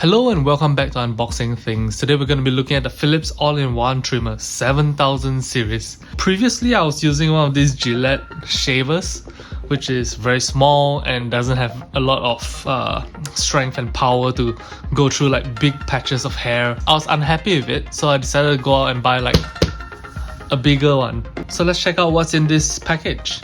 Hello and welcome back to Unboxing Things. Today we're going to be looking at the Philips all-in-one trimmer 7000 series. Previously I was using one of these Gillette shavers, which is very small and doesn't have a lot of strength and power to go through like big patches of hair. I was unhappy with it, so I decided to go out and buy like a bigger one. So let's check out what's in this package.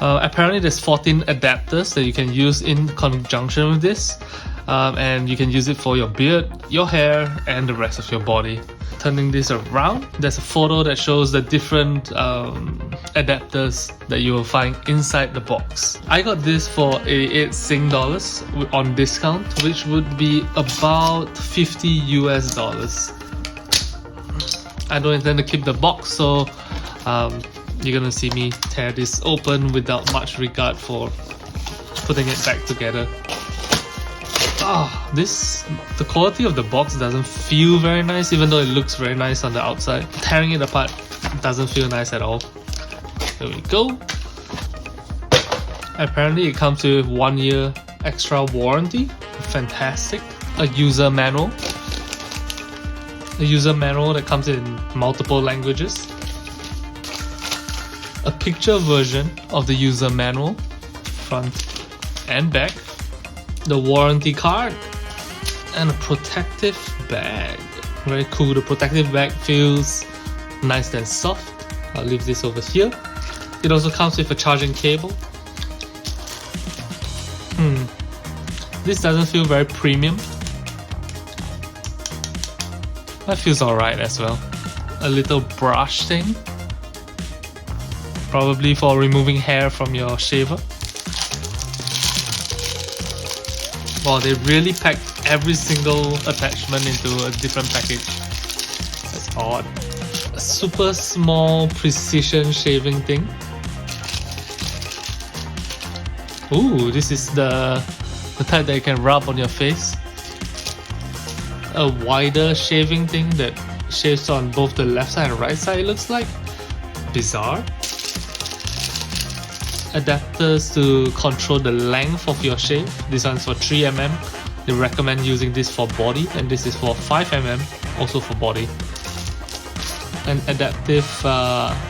Apparently there's 14 adapters that you can use in conjunction with this. And you can use it for your beard, your hair, and the rest of your body. Turning this around, there's a photo that shows the different adapters that you will find inside the box. I got this for 88 Sing dollars on discount, which would be about 50 US dollars. I don't intend to keep the box, so you're gonna see me tear this open without much regard for putting it back together. The quality of the box doesn't feel very nice, even though it looks very nice on the outside. Tearing it apart doesn't feel nice at all. There we go. Apparently it comes with 1 year extra warranty. Fantastic. A user manual. A user manual that comes in multiple languages. A picture version of the user manual, front and back. The warranty card, and a protective bag. Very cool. The protective bag feels nice and soft. I'll leave this over here. It also comes with a charging cable. This doesn't feel very premium. That feels alright as well. A little brush thing, probably for removing hair from your shaver. Wow, they really packed every single attachment into a different package. That's odd. A super small precision shaving thing. Ooh, this is the type that you can rub on your face. A wider shaving thing that shaves on both the left side and right side, it looks like. Bizarre. Adapters to control the length of your shave. This one's for 3mm. They recommend using this for body, and this is for 5mm, also for body. An adaptive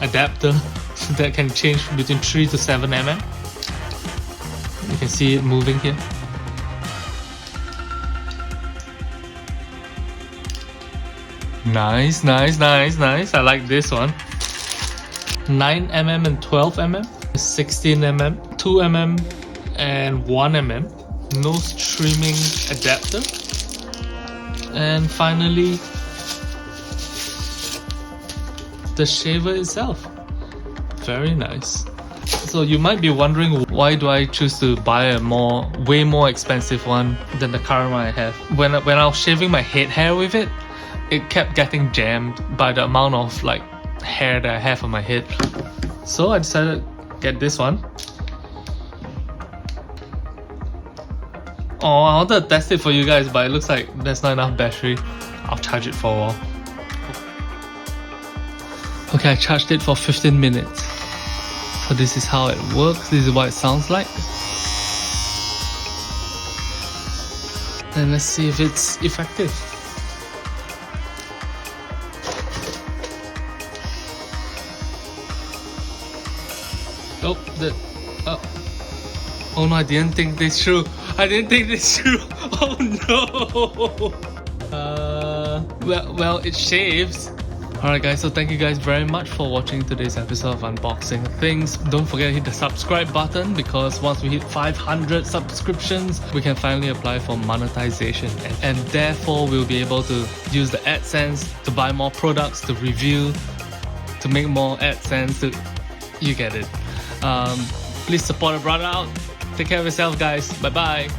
adapter that can change between 3 to 7mm. You can see it moving here. Nice. I like this one. 9mm and 12mm. 16mm, 2mm, and 1mm. Nose trimming adapter. And finally, the shaver itself. Very nice. So you might be wondering, why do I choose to buy a way more expensive one than the current one I have? When I was shaving my head hair with it, it kept getting jammed by the amount of like hair that I have on my head. So I decided get this one. Oh, I wanted to test it for you guys, but it looks like there's not enough battery. I'll charge it for a while. Okay, I charged it for 15 minutes. So this is how it works. This is what it sounds like. And let's see if it's effective. Oh no, I didn't think this through. Oh no. Well, it shaves. Alright guys, so thank you guys very much for watching today's episode of Unboxing Things. Don't forget to hit the subscribe button, because once we hit 500 subscriptions, we can finally apply for monetization, and therefore we'll be able to use the AdSense to buy more products, to review, to make more AdSense, you get it. Please support a brother out. Take care of yourself, guys. Bye bye.